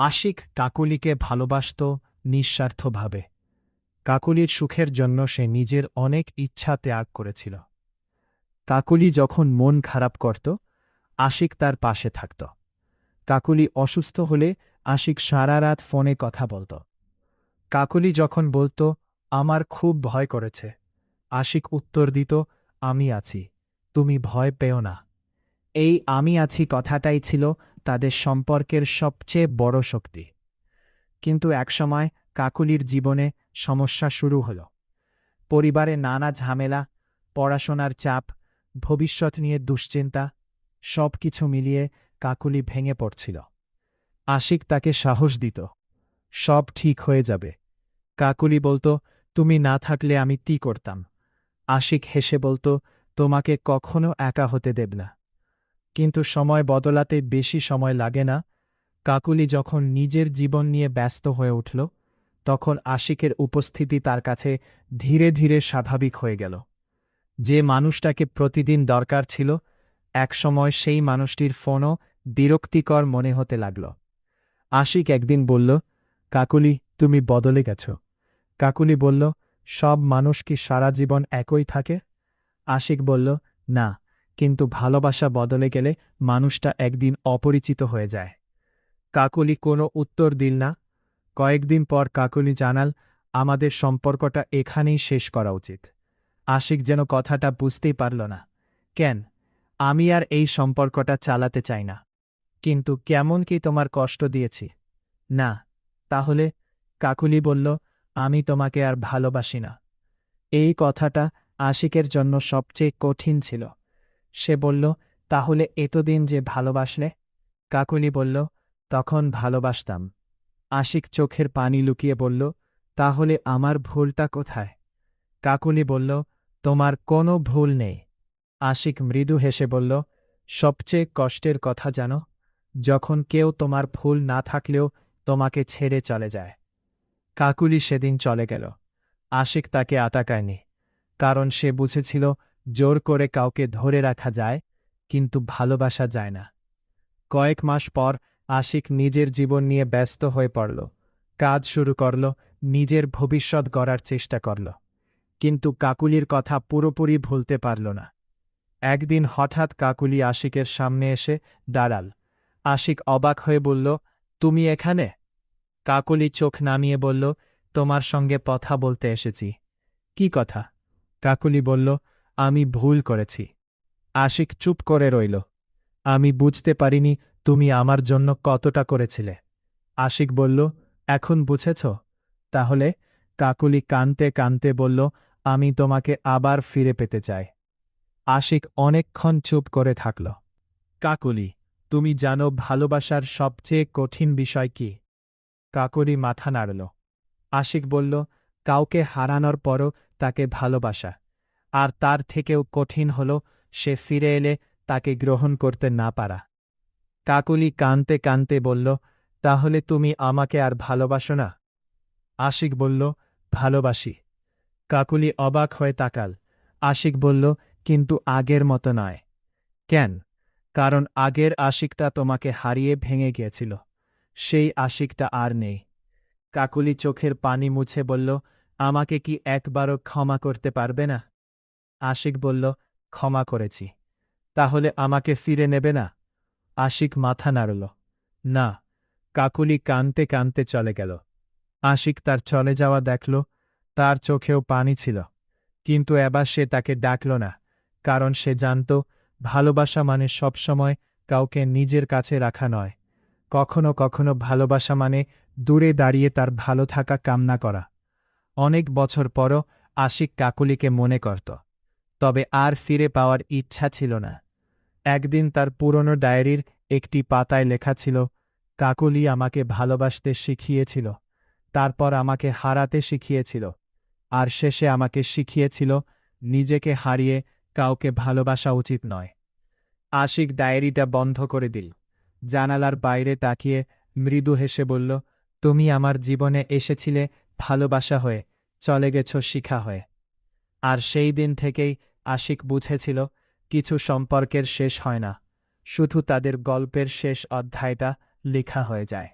আশিক কাকলিকে ভালোবাসত নিঃস্বার্থভাবে। কাকলির সুখের জন্য সে নিজের অনেক ইচ্ছা ত্যাগ করেছিল। কাকলি যখন মন খারাপ করত, আশিক তার পাশে থাকত। কাকলি অসুস্থ হলে আশিক সারা রাত ফোনে কথা বলত। কাকলি যখন বলত, আমার খুব ভয় করেছে, আশিক উত্তর দিত, আমি আছি, তুমি ভয় পেও না। এই আমি আছি কথাটাই ছিল তাদের সম্পর্কের সবচেয়ে বড় শক্তি। কিন্তু একসময় কাকলির জীবনে সমস্যা শুরু হল। পরিবারে নানা ঝামেলা, পড়াশোনার চাপ, ভবিষ্যৎ নিয়ে দুশ্চিন্তা, সব কিছু মিলিয়ে কাকলি ভেঙে পড়ছিল। আশিক তাকে সাহস দিত, সব ঠিক হয়ে যাবে। কাকলি বলত, তুমি না থাকলে আমি কি করতাম। আশিক হেসে বলত, তোমাকে কখনো একা হতে দেব না। কিন্তু সময় বদলাতে বেশি সময় লাগে না। কাকলি যখন নিজের জীবন নিয়ে ব্যস্ত হয়ে উঠল, তখন আশিকের উপস্থিতি তার কাছে ধীরে ধীরে স্বাভাবিক হয়ে গেল। যে মানুষটাকে প্রতিদিন দরকার ছিল, একসময় সেই মানুষটির ফোনও বিরক্তিকর মনে হতে লাগল। আশিক একদিন বলল, কাকলি, তুমি বদলে গেছ। কাকলি বলল, সব মানুষ কি সারা জীবন একই থাকে? আশিক বলল, না, কিন্তু ভালোবাসা বদলে গেলে মানুষটা একদিন অপরিচিত হয়ে যায়। কাকলি কোনো উত্তর দিল না। কয়েকদিন পর কাকলি জানাল, আমাদের সম্পর্কটা এখানেই শেষ করা উচিত। আশিক যেন কথাটা বুঝতেই পারল না। কেন? আমি আর এই সম্পর্কটা চালাতে চাই না। কিন্তু কেমন কি তোমার কষ্ট দিয়েছি? না। তাহলে? কাকলি বলল, আমি তোমাকে আর ভালোবাসি না। এই কথাটা আশিকের জন্য সবচেয়ে কঠিন ছিল। সে বলল, তাহলে এতদিন যে ভালোবাসলে? কাকলি বলল, তখন ভালোবাসতাম। আশিক চোখের পানি লুকিয়ে বলল, তাহলে আমার ভুলটা কোথায়? কাকলি বলল, তোমার কোনো ভুল নেই। আশিক মৃদু হেসে বলল, সবচেয়ে কষ্টের কথা জানো? যখন কেউ তোমার ভুল না থাকলেও তোমাকে ছেড়ে চলে যায়। কাকলি সেদিন চলে গেল। আশিক তাকে আটকায়নি, কারণ সে বুঝেছিল জোর করে কাউকে ধরে রাখা যায়, কিন্তু ভালোবাসা যায় না। কয়েক মাস পর আশিক নিজের জীবন নিয়ে ব্যস্ত হয়ে পড়ল, কাজ শুরু করল, নিজের ভবিষ্যৎ গড়ার চেষ্টা করল। কিন্তু কাকলির কথা পুরোপুরি ভুলতে পারল না। একদিন হঠাৎ কাকলি আশিকের সামনে এসে দাঁড়াল। আশিক অবাক হয়ে বলল, তুমি এখানে? কাকলি চোখ নামিয়ে বলল, তোমার সঙ্গে কথা বলতে এসেছি। কি কথা? কাকলি বলল, আমি ভুল করেছি। আশিক চুপ করে রইল। আমি বুঝতে পারিনি তুমি আমার জন্য কতটা করেছিলে। আশিক বলল, এখন বুঝেছ? তাহলে? কাকলি কাঁদতে কাঁদতে বলল, আমি তোমাকে আবার ফিরে পেতে চাই। আশিক অনেকক্ষণ চুপ করে থাকল। কাকলি, তুমি জানো ভালোবাসার সবচেয়ে কঠিন বিষয় কি? কাকলি মাথা নাড়ল। আশিক বলল, কাউকে হারানোর পরও তাকে ভালোবাসা। আর তার থেকেও কঠিন হল সে ফিরে এলে তাকে গ্রহণ করতে না পারা। কাকলি কাঁদতে কাঁদতে বলল, তাহলে তুমি আমাকে আর ভালোবাসো না? আশিক বলল, ভালোবাসি। কাকলি অবাক হয়ে তাকাল। আশিক বলল, কিন্তু আগের মতো নয়। কেন? কারণ আগের আশিকটা তোমাকে হারিয়ে ভেঙে গিয়েছিল। সেই আশিকটা আর নেই। কাকলি চোখের পানি মুছে বলল, আমাকে কি একবারও ক্ষমা করতে পারবে না? আশিক বলল, ক্ষমা করেছি। তাহলে আমাকে ফিরে নেবে না? আশিক মাথা নাড়ল। না। কাকলি কাঁদতে কাঁদতে চলে গেল। আশিক তার চলে যাওয়া দেখল। তার চোখেও পানি ছিল। কিন্তু এবার সে তাকে ডাকল না, কারণ সে জানত ভালোবাসা মানে সবসময় কাউকে নিজের কাছে রাখা নয়। কখনো কখনো ভালোবাসা মানে দূরে দাঁড়িয়ে তার ভালো থাকা কামনা করা। অনেক বছর পরও আশিক কাকলিকে মনে করত, তবে আর ফিরে পাওয়ার ইচ্ছা ছিল না। একদিন তার পুরনো ডায়েরির একটি পাতায় লেখা ছিল, কাকলি আমাকে ভালোবাসতে শিখিয়েছিল, তারপর আমাকে হারাতে শিখিয়েছিল, আর শেষে আমাকে শিখিয়েছিল নিজেকে হারিয়ে কাউকে ভালোবাসা উচিত নয়। আশিক ডায়েরিটা বন্ধ করে দিল। জানালার বাইরে তাকিয়ে মৃদু হেসে বলল, তুমি আমার জীবনে এসেছিলে ভালোবাসা হয়ে, চলে গেছ শিখা হয়ে। আর সেই দিন থেকেই আশিক বুঝেছিল, কিছু সম্পর্কের শেষ হয় না, শুধু তাদের গল্পের শেষ অধ্যায়টা লেখা হয়ে যায়।